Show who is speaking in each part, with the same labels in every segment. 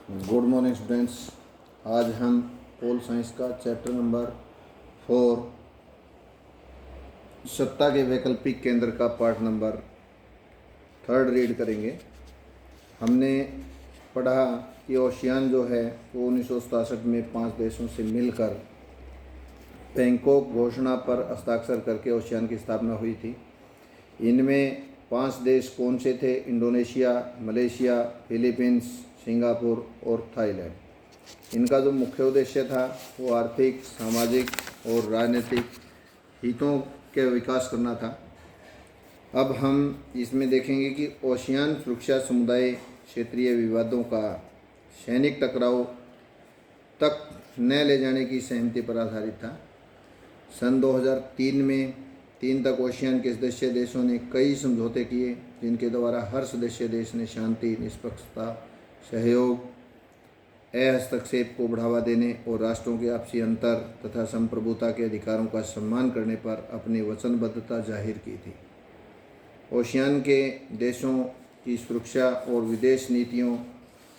Speaker 1: Good morning students. आज हम pol science का चैप्टर नंबर 4 सत्ता के वैकल्पिक केंद्र का पार्ट नंबर 3 रीड करेंगे। हमने पढ़ा कि ओशियान जो है वो 1967 में 5 देशों से मिलकर बैंकॉक घोषणा पर हस्ताक्षर करके ओशियान की स्थापना हुई थी। इनमें 5 देश कौन से थे? इंडोनेशिया, मलेशिया, फिलीपींस, सिंगापुर और थाईलैंड। इनका जो मुख्य उद्देश्य था वो आर्थिक, सामाजिक और राजनीतिक हितों के विकास करना था। अब हम इसमें देखेंगे कि ओशियान सुरक्षा समुदाय क्षेत्रीय विवादों का सैनिक टकराव तक न ले जाने की सहमति पर आधारित था। सन 2003 में 3 तक ओशियान के सदस्य देशों ने कई समझौते किए जिनके द्वारा हर सदस्य देश ने शांति, निष्पक्षता, सहयोग, हस्तक्षेप को बढ़ावा देने और राष्ट्रों के आपसी अंतर तथा संप्रभुता के अधिकारों का सम्मान करने पर अपनी वचनबद्धता जाहिर की थी। ओशियान के देशों की सुरक्षा और विदेश नीतियों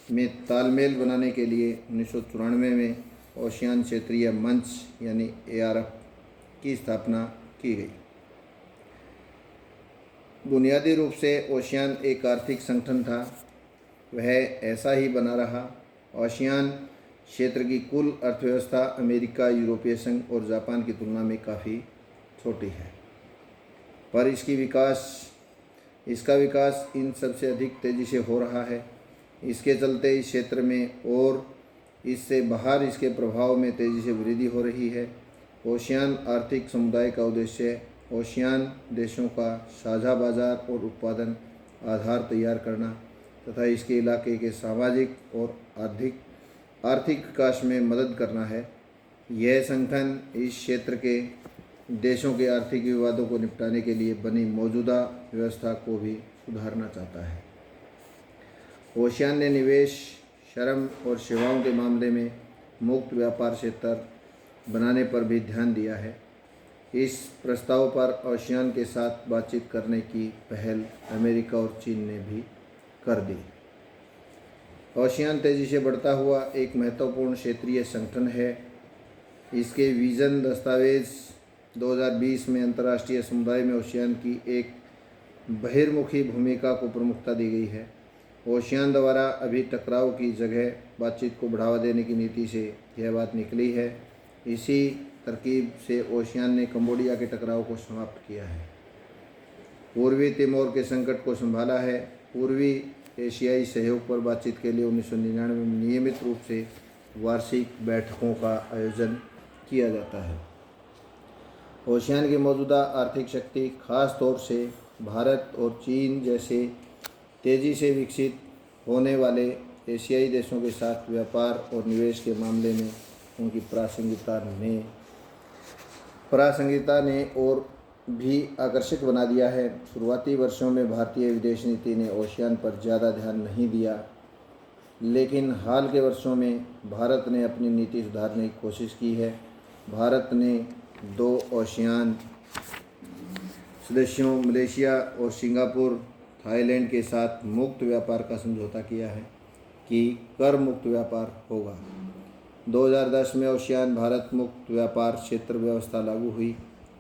Speaker 1: में तालमेल बनाने के लिए 1994 में ओशियान क्षेत्रीय मंच यानी ARF की स्थापना की गई। बुनियादी रूप से ओशियान एक आर्थिक संगठन था, वह ऐसा ही बना रहा। ओशियान क्षेत्र की कुल अर्थव्यवस्था अमेरिका, यूरोपीय संघ और जापान की तुलना में काफ़ी छोटी है, पर इसका विकास इन सबसे अधिक तेज़ी से हो रहा है। इसके चलते इस क्षेत्र में और इससे बाहर इसके प्रभाव में तेज़ी से वृद्धि हो रही है। ओशियान आर्थिक समुदाय का उद्देश्य ओशियान देशों का साझा बाजार और उत्पादन आधार तैयार करना तथा इसके इलाके के सामाजिक और आर्थिक विकास में मदद करना है। यह संगठन इस क्षेत्र के देशों के आर्थिक विवादों को निपटाने के लिए बनी मौजूदा व्यवस्था को भी सुधारना चाहता है। ओशियान ने निवेश, श्रम और सेवाओं के मामले में मुक्त व्यापार क्षेत्र बनाने पर भी ध्यान दिया है। इस प्रस्ताव पर ओशियान के साथ बातचीत करने की पहल अमेरिका और चीन ने भी कर दी। ओशियान तेज़ी से बढ़ता हुआ एक महत्वपूर्ण क्षेत्रीय संगठन है। इसके विज़न दस्तावेज़ 2020 में अंतर्राष्ट्रीय समुदाय में ओशियान की एक बहिर्मुखी भूमिका को प्रमुखता दी गई है। ओशियान द्वारा अभी टकराव की जगह बातचीत को बढ़ावा देने की नीति से यह बात निकली है। इसी तरकीब से ओशियान ने कंबोडिया के टकराव को समाप्त किया है, पूर्वी तिमोर के संकट को संभाला है। पूर्वी एशियाई सहयोग पर बातचीत के लिए 1999 में नियमित रूप से वार्षिक बैठकों का आयोजन किया जाता है। ओशियान की मौजूदा आर्थिक शक्ति खास तौर से भारत और चीन जैसे तेज़ी से विकसित होने वाले एशियाई देशों के साथ व्यापार और निवेश के मामले में उनकी प्रासंगिकता ने और भी आकर्षक बना दिया है। शुरुआती वर्षों में भारतीय विदेश नीति ने ओशियान पर ज़्यादा ध्यान नहीं दिया, लेकिन हाल के वर्षों में भारत ने अपनी नीति सुधारने की कोशिश की है। भारत ने 2 ओशियान सदस्यों मलेशिया और सिंगापुर, थाईलैंड के साथ मुक्त व्यापार का समझौता किया है कि कर मुक्त व्यापार होगा। 2010 में ओशियान भारत मुक्त व्यापार क्षेत्र व्यवस्था लागू हुई।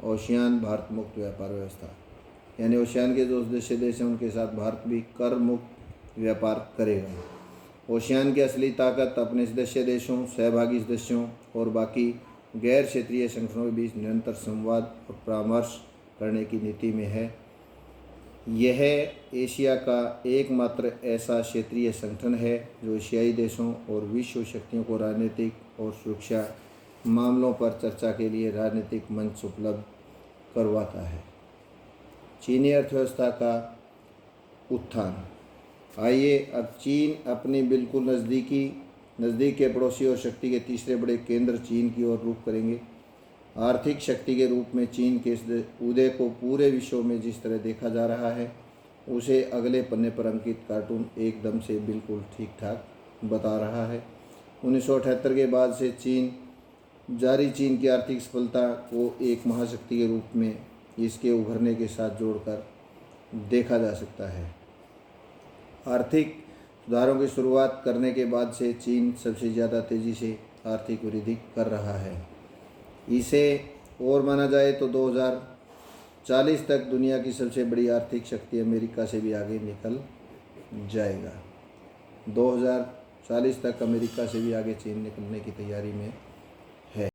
Speaker 1: ओशियान भारत मुक्त व्यापार व्यवस्था यानी ओशियान के जो सदस्य देश हैं उनके साथ भारत भी कर मुक्त व्यापार करेगा। ओशियान की असली ताकत अपने सदस्य देशों, सहभागी सदस्यों और बाकी गैर क्षेत्रीय संगठनों के बीच निरंतर संवाद और परामर्श करने की नीति में है। यह एशिया का एकमात्र ऐसा क्षेत्रीय संगठन है जो एशियाई देशों और विश्व शक्तियों को राजनीतिक और सुरक्षा मामलों पर चर्चा के लिए राजनीतिक मंच उपलब्ध करवाता है। चीनी अर्थव्यवस्था का उत्थान। आइए अब चीन अपनी बिल्कुल नज़दीक के पड़ोसी और शक्ति के तीसरे बड़े केंद्र चीन की ओर रुख करेंगे। आर्थिक शक्ति के रूप में चीन के उदय को पूरे विश्व में जिस तरह देखा जा रहा है उसे अगले पन्ने पर अंकित कार्टून एकदम से बिल्कुल ठीक ठाक बता रहा है। 1978 के बाद से चीन की आर्थिक सफलता को एक महाशक्ति के रूप में इसके उभरने के साथ जोड़कर देखा जा सकता है। आर्थिक सुधारों की शुरुआत करने के बाद से चीन सबसे ज़्यादा तेज़ी से आर्थिक वृद्धि कर रहा है। इसे और माना जाए तो 2040 तक दुनिया की सबसे बड़ी आर्थिक शक्ति अमेरिका से भी आगे निकल जाएगा। 2040 तक अमेरिका से भी आगे चीन निकलने की तैयारी में